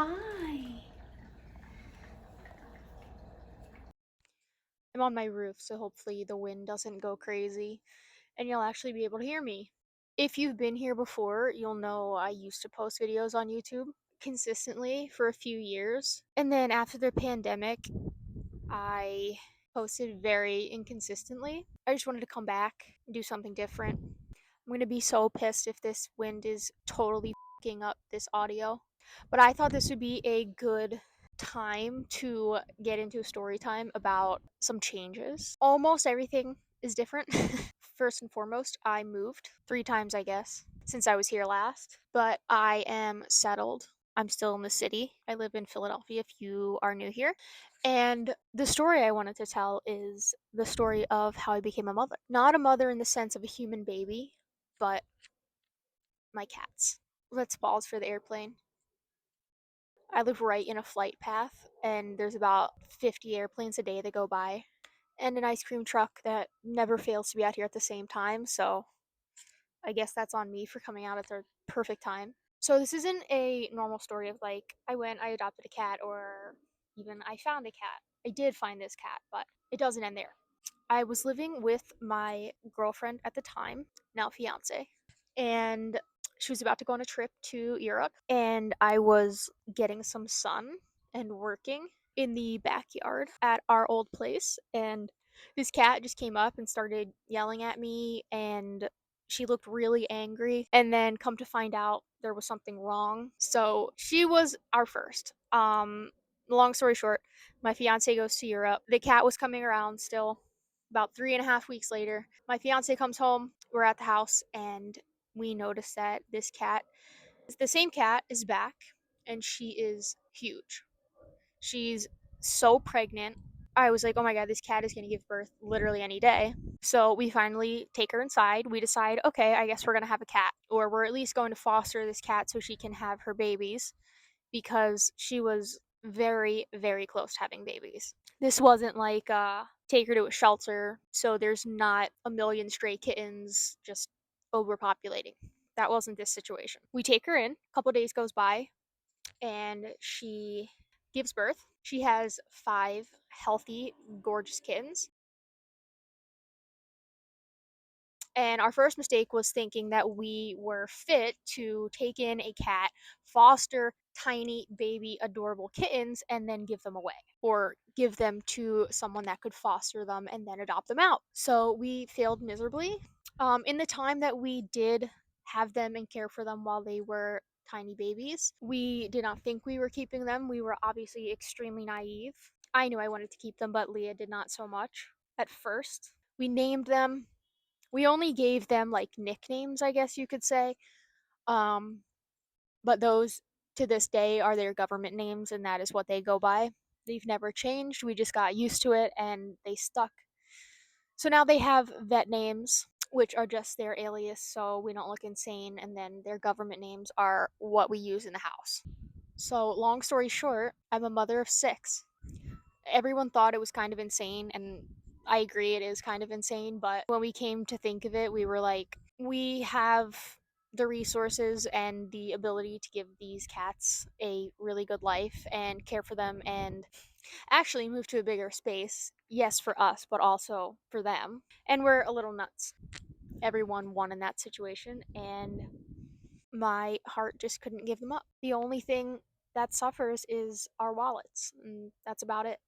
Hi. I'm on my roof, so hopefully the wind doesn't go crazy and you'll actually be able to hear me. If you've been here before, you'll know I used to post videos on YouTube consistently for a few years. And then after the pandemic, I posted very inconsistently. I just wanted to come back and do something different. I'm going to be so pissed if this wind is totally fing up this audio. But I thought this would be a good time to get into a story time about some changes. Almost everything is different. First and foremost, I moved 3 times, I guess, since I was here last, but I am settled. I'm still in the city. I live in Philadelphia if you are new here. And the story I wanted to tell is the story of how I became a mother. Not a mother in the sense of a human baby, but my cats. Let's pause for the airplane. I live right in a flight path, and there's about 50 airplanes a day that go by, and an ice cream truck that never fails to be out here at the same time, so I guess that's on me for coming out at the perfect time. So, this isn't a normal story of like, I adopted a cat, or even I found a cat. I did find this cat, but it doesn't end there. I was living with my girlfriend at the time, now fiance, and she was about to go on a trip to Europe, and I was getting some sun and working in the backyard at our old place, and this cat just came up and started yelling at me, and she looked really angry, and then come to find out there was something wrong. So she was our first. Long story short, my fiance goes to Europe. The cat was coming around still. About 3.5 weeks later, my fiance comes home. We're at the house, and we notice that this cat, the same cat, is back, and she is huge. She's so pregnant. I was like, oh my god, this cat is going to give birth literally any day. So we finally take her inside. We decide, okay, I guess we're going to have a cat, or we're at least going to foster this cat so she can have her babies, because she was very, very close to having babies. This wasn't like take her to a shelter so there's not a million stray kittens just overpopulating. That wasn't this situation. We take her in, a couple days goes by, and she gives birth. She has 5 healthy, gorgeous kittens. And our first mistake was thinking that we were fit to take in a cat, foster tiny, baby, adorable kittens, and then give them away, or give them to someone that could foster them and then adopt them out. So we failed miserably. In the time that we did have them and care for them while they were tiny babies, we did not think we were keeping them. We were obviously extremely naive. I knew I wanted to keep them, but Leah did not so much at first. We named them. We only gave them like nicknames, I guess you could say. Um, but those to this day are their government names, and that is what they go by. They've never changed. We just got used to it and they stuck. So now they have vet names, which are just their alias so we don't look insane, and then their government names are what we use in the house. So, long story short, I'm a mother of 6. Everyone thought it was kind of insane, and I agree it is kind of insane, but when we came to think of it, we were like, we have the resources and the ability to give these cats a really good life and care for them and actually move to a bigger space. Yes, for us, but also for them. And we're a little nuts. Everyone won in that situation, and my heart just couldn't give them up. The only thing that suffers is our wallets, and that's about it.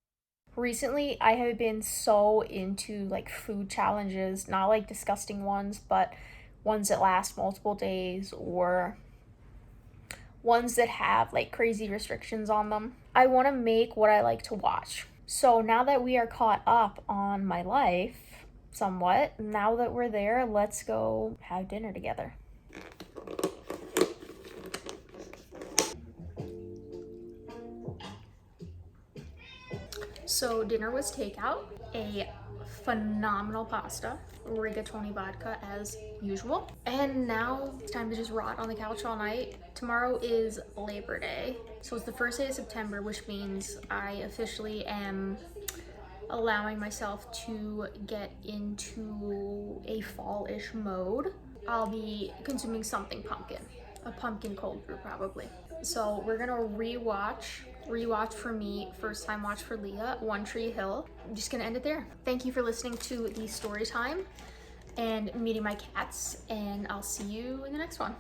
Recently, I have been so into like food challenges, not like disgusting ones, but ones that last multiple days, or ones that have like crazy restrictions on them. I want to make what I like to watch. So now that we are caught up on my life somewhat, now that we're there, let's go have dinner together. So dinner was takeout, a phenomenal pasta, rigatoni vodka as usual. And now it's time to just rot on the couch all night. Tomorrow is Labor Day. So it's the first day of September, which means I officially am allowing myself to get into a fall-ish mode. I'll be consuming something pumpkin. A pumpkin cold brew probably. So we're gonna rewatch for me, first time watch for Leah, One Tree Hill. I'm just gonna end it there. Thank you for listening to the story time and meeting my cats, and I'll see you in the next one.